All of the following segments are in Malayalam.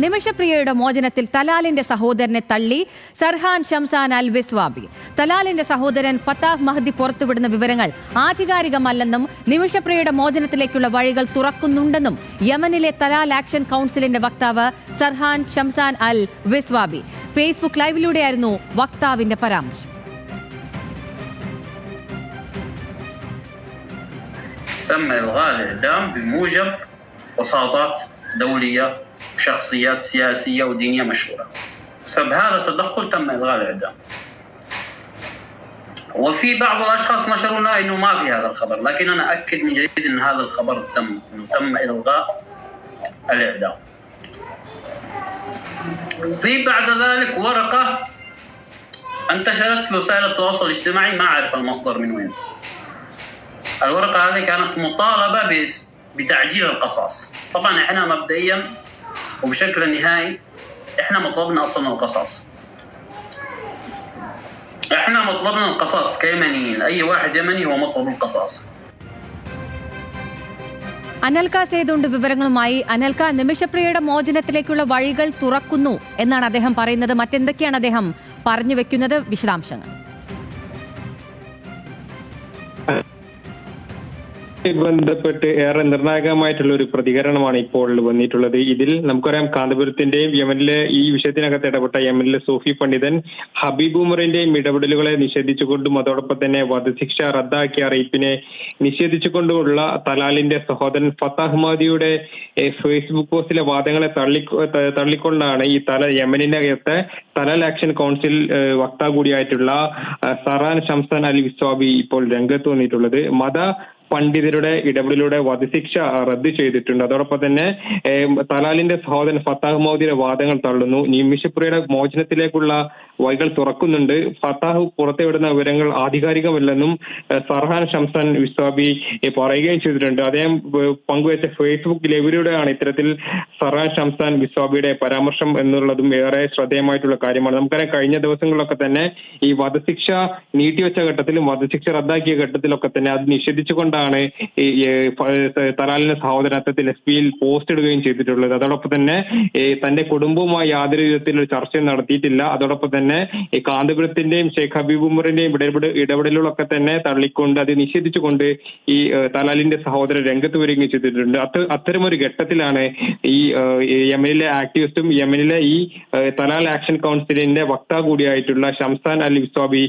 നിമിഷപ്രിയയുടെ മോചനത്തിൽ തലാലിന്റെ സഹോദരനെ തള്ളി സർഹാൻ ഷംസാൻ അൽ വിസ്വാബി. തലാലിന്റെ സഹോദരൻ ഫത്താഹ് മഹ്ദി പുറത്തുവിടുന്ന വിവരങ്ങൾ ആധികാരികമല്ലെന്നും നിമിഷപ്രിയയുടെ മോചനത്തിലേക്കുള്ള വഴികൾ തുറക്കുന്നുണ്ടെന്നും യമനിലെ തലാൽ ആക്ഷൻ കൗൺസിലിന്റെ വക്താവ് സർഹാൻ ഷംസാൻ അൽ വിസ്വാബി. ഫേസ്ബുക്ക് ലൈവിലൂടെയായിരുന്നു വക്താവിന്റെ പരാമർശം. تم إلغاء الإعدام بموجب وساطات دولية وشخصيات سياسية ودينية مشهورة. بسبب هذا التدخل تم إلغاء الإعدام. وفي بعض الأشخاص نشروا لنا إنه ما في هذا الخبر، لكن أنا أكد من جديد إن هذا الخبر تم إلغاء الإعدام. في بعد ذلك ورقة انتشرت في وسائل التواصل الاجتماعي، ما أعرف المصدر من وين. الورقة هذه كانت مطالبة بتعجيل القصاص. طبعا احنا مبدئيا وبشكل نهائي احنا مطلبنا اصلا القصاص. احنا مطلبنا القصاص كيمنيين، اي واحد يمني هو مطلب القصاص. അനൽക സേതുണ്ട് വിവരങ്ങളുമായി. അനൽക, നിമിഷപ്രിയയുടെ മോചനത്തിലേക്കുള്ള വഴികൾ തുറക്കുന്നു എന്നാണ് അദ്ദേഹം പറയുന്നത്. മറ്റെന്തൊക്കെയാണ് അദ്ദേഹം പറഞ്ഞു വെക്കുന്നത്? വിശദാംശങ്ങൾ. ബന്ധപ്പെട്ട് ഏറെ നിർണായകമായിട്ടുള്ള ഒരു പ്രതികരണമാണ് ഇപ്പോൾ വന്നിട്ടുള്ളത്. ഇതിൽ നമുക്കറിയാം, കാന്തപുരത്തിന്റെയും യമനിലെ ഈ വിഷയത്തിനകത്ത് ഇടപെട്ട യമനിലെ സൂഫി പണ്ഡിതൻ ഹബീബ് ഉമറിന്റെയും ഇടപെടലുകളെ നിഷേധിച്ചുകൊണ്ടും അതോടൊപ്പം തന്നെ വധശിക്ഷ റദ്ദാക്കിയ അറിയിപ്പിനെ നിഷേധിച്ചുകൊണ്ടുമുള്ള തലാലിന്റെ സഹോദരൻ ഫത്താഹ് മഹ്ദിയുടെ ഫേസ്ബുക്ക് പോസ്റ്റിലെ വാദങ്ങളെ തള്ളിക്കൊണ്ടാണ് ഈ യമനിനകത്തെ തലാൽ ആക്ഷൻ കൗൺസിൽ വക്താവ് കൂടിയായിട്ടുള്ള സർഹാൻ ഷംസാൻ അൽ വിസ്വാബി ഇപ്പോൾ രംഗത്ത് വന്നിട്ടുള്ളത്. പണ്ഡിതരുടെ ഇടപെടലിലൂടെ വധശിക്ഷ റദ്ദ് ചെയ്തിട്ടുണ്ട്. അതോടൊപ്പം തന്നെ തലാലിന്റെ സഹോദരൻ ഫത്താഹ് മഹ്ദിയുടെ വാദങ്ങൾ തള്ളുന്നു. നിമിഷപ്രിയയുടെ മോചനത്തിലേക്കുള്ള വഴികൾ തുറക്കുന്നുണ്ട്. ഫത്താഹ് പുറത്തുവിടുന്ന വിവരങ്ങൾ ആധികാരികമല്ലെന്നും സർഹാൻ ഷംസാൻ വിസ്വാബി പറയുകയും ചെയ്തിട്ടുണ്ട്. അദ്ദേഹം പങ്കുവച്ച ഫേസ്ബുക്ക് ലൈവിലൂടെയാണ് ഇത്തരത്തിൽ സർഹാൻ ഷംസാൻ വിസ്വാബിയുടെ പരാമർശം എന്നുള്ളതും ഏറെ ശ്രദ്ധേയമായിട്ടുള്ള കാര്യമാണ്. നമുക്കറിയാം, കഴിഞ്ഞ ദിവസങ്ങളിലൊക്കെ തന്നെ ഈ വധശിക്ഷ നീട്ടിവെച്ച ഘട്ടത്തിലും വധശിക്ഷ റദ്ദാക്കിയ ഘട്ടത്തിലൊക്കെ തന്നെ അത് നിഷേധിച്ചുകൊണ്ടാണ് തലാലിന്റെ സഹോദരത്വത്തിൽ FBയിൽ പോസ്റ്റ് ഇടുകയും ചെയ്തിട്ടുള്ളത്. അതോടൊപ്പം തന്നെ തന്റെ കുടുംബവുമായി യാതൊരു വിധത്തിലുള്ള ചർച്ചയും നടത്തിയിട്ടില്ല. അതോടൊപ്പം തന്നെ ഈ കാന്തപുരത്തിന്റെയും ഷെയ്ഖ് ഹബീബ് ഉമറിന്റെയും ഇടപെടലുകളൊക്കെ തന്നെ തള്ളിക്കൊണ്ട് അത് നിഷേധിച്ചുകൊണ്ട് ഈ തലാലിന്റെ സഹോദരൻ രംഗത്ത് വരികയും ചെയ്തിട്ടുണ്ട്. അത്തരമൊരു ഘട്ടത്തിലാണ് ഈ യമനിലെ ആക്ടിവിസ്റ്റും യമനിലെ ഈ തലാൽ ആക്ഷൻ കൗൺസിലിന്റെ വക്താവ് കൂടിയായിട്ടുള്ള ഷംസാൻ അൽ വിസ്വാബി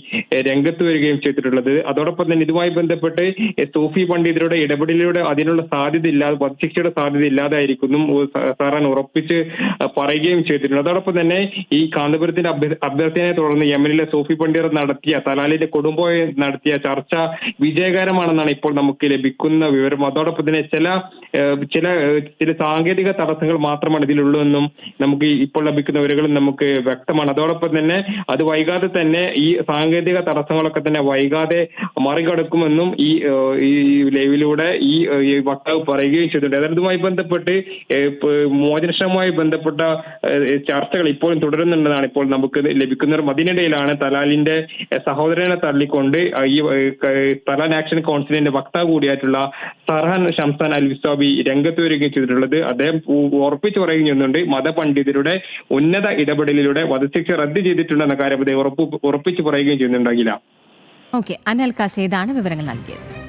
രംഗത്ത് വരികയും ചെയ്തിട്ടുള്ളത്. അതോടൊപ്പം തന്നെ ഇതുമായി ബന്ധപ്പെട്ട് സൂഫി പണ്ഡിതരുടെ ഇടപെടലിലൂടെ അതിനുള്ള വധശിക്ഷയുടെ സാധ്യത ഇല്ലാതായിരിക്കുന്നു സാറാൻ ഉറപ്പിച്ച് പറയുകയും ചെയ്തിട്ടുണ്ട്. അതോടൊപ്പം തന്നെ ഈ കാന്തപുരത്തിന്റെ അഭ്യർത്ഥനയെ തുടർന്ന് യമനിലെ സൂഫി പണ്ഡിതർ നടത്തിയ തലാലിന്റെ കുടുംബവുമായി നടത്തിയ ചർച്ച വിജയകരമാണെന്നാണ് ഇപ്പോൾ നമുക്ക് ലഭിക്കുന്ന വിവരം. അതോടൊപ്പം തന്നെ ചില സാങ്കേതിക തടസ്സങ്ങൾ മാത്രമാണ് ഇതിലുള്ളതെന്നും നമുക്ക് ഇപ്പോൾ ലഭിക്കുന്ന വിവരങ്ങളും നമുക്ക് വ്യക്തമാണ്. അതോടൊപ്പം തന്നെ അത് വൈകാതെ തന്നെ ഈ സാങ്കേതിക തടസ്സങ്ങളൊക്കെ തന്നെ വൈകാതെ മറികടക്കുമെന്നും ഈ ലൈവിലൂടെ ഈ വക്താവ് പറയുകയും ചെയ്തിട്ടുണ്ട്. അതുമായി ബന്ധപ്പെട്ട് മോചനവുമായി ബന്ധപ്പെട്ട ചർച്ചകൾ ഇപ്പോഴും തുടരുന്നുണ്ടെന്നാണ് ഇപ്പോൾ നമുക്ക് ലഭിക്കുന്നത്. അതിനിടയിലാണ് തലാലിന്റെ സഹോദരനെ തള്ളിക്കൊണ്ട് ഈ തലാൽ ആക്ഷൻ കൗൺസിലിന്റെ വക്താവ് കൂടിയായിട്ടുള്ള സർഹാൻ ഷംസാൻ അൽ വിസ്വാബി രംഗത്ത് വരികയും ചെയ്തിട്ടുള്ളത്. അദ്ദേഹം ഉറപ്പിച്ചു പറയുകയും ചെയ്യുന്നുണ്ട്, മതപണ്ഡിതരുടെ ഉന്നത ഇടപെടലിലൂടെ വധശിക്ഷ റദ്ദ് ചെയ്തിട്ടുണ്ടെന്ന കാര്യം അദ്ദേഹം ഉറപ്പിച്ചു പറയുകയും ചെയ്യുന്നുണ്ടാകില്ല. ഓക്കെ, അനൽക സേതാണ് വിവരങ്ങൾ നൽകിയത്.